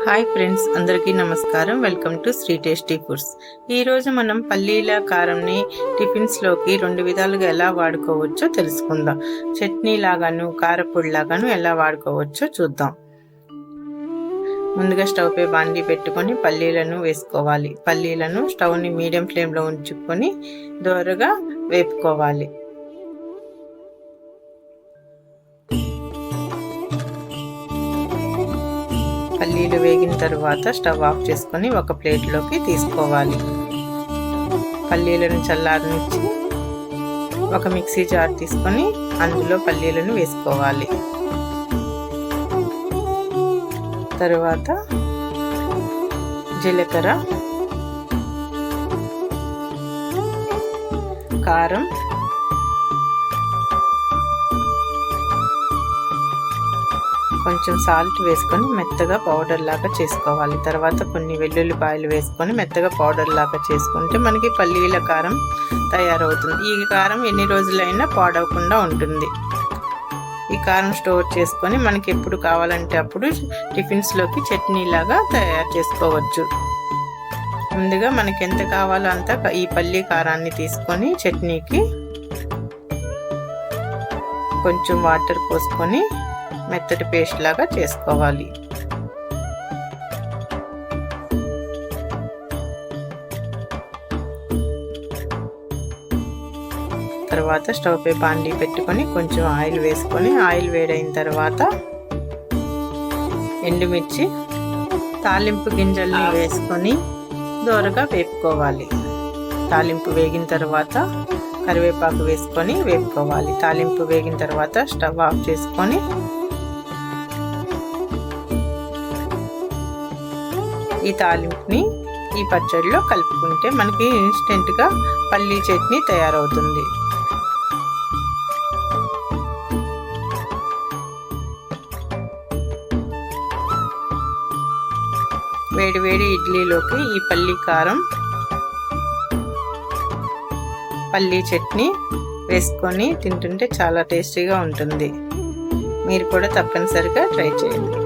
Hi friends, అందరికీ నమస్కారం. Welcome to Sri Tasty Foods. ఈరోజు మనం పల్లీల కారంని టిఫిన్స్లోకి 2 విధాలుగా ఎలా వాడుకోవచ్చో తెలుసుకుందాం. చట్నీ లాగాను కారపొడి లాగాను ఎలా వాడుకోవచ్చో చూద్దాం. ముందుగా స్టవ్ పై బాండీ పెట్టుకొని పల్లీలను వేసుకోవాలి. పల్లీలను స్టవ్ని మీడియం ఫ్లేమ్లో ఉంచుకొని దోరగా వేపుకోవాలి. పల్లీలు వేగిన తర్వాత స్టవ్ ఆఫ్ చేసుకొని ఒక ప్లేట్లోకి తీసుకోవాలి. పల్లీలను చల్లారనిచ్చి ఒక మిక్సీ జార్ తీసుకొని అందులో పల్లీలను వేసుకోవాలి. తరువాత జీలకర్ర, కారం, కొంచెం సాల్ట్ వేసుకొని మెత్తగా పౌడర్ లాగా చేసుకోవాలి. తర్వాత కొన్ని వెల్లుల్లిపాయలు వేసుకొని మెత్తగా పౌడర్ లాగా చేసుకుంటే మనకి పల్లీల కారం తయారవుతుంది. ఈ కారం ఎన్ని రోజులైనా పాడవకుండా ఉంటుంది. ఈ కారం స్టోర్ చేసుకొని మనకి ఎప్పుడు కావాలంటే అప్పుడు టిఫిన్స్లోకి చట్నీ లాగా తయారు చేసుకోవచ్చు. ముందుగా మనకి ఎంత కావాలో అంత ఈ పల్లీ కారాన్ని తీసుకొని చట్నీకి కొంచెం వాటర్ పోసుకొని మెత్తటి పేస్ట్ లాగా చేసుకోవాలి. తర్వాత స్టవ్ పై బాండీ పెట్టుకొని కొంచెం ఆయిల్ వేసుకొని ఆయిల్ వేడైన తర్వాత ఎండుమిర్చి, తాలింపు గింజల్ని వేసుకొని దోరగా వేపుకోవాలి. తాలింపు వేగిన తర్వాత కరివేపాకు వేసుకొని వేపుకోవాలి. తాలింపు వేగిన తర్వాత స్టవ్ ఆఫ్ చేసుకొని ఈ తాలింపుని ఈ పచ్చడిలో కలుపుకుంటే మనకి ఇన్స్టెంట్గా పల్లీ చట్నీ తయారవుతుంది. వేడి వేడి ఇడ్లీలోకి ఈ పల్లీ కారం, పల్లీ చట్నీ వేసుకొని తింటుంటే చాలా టేస్టీగా ఉంటుంది. మీరు కూడా తప్పనిసరిగా ట్రై చేయండి.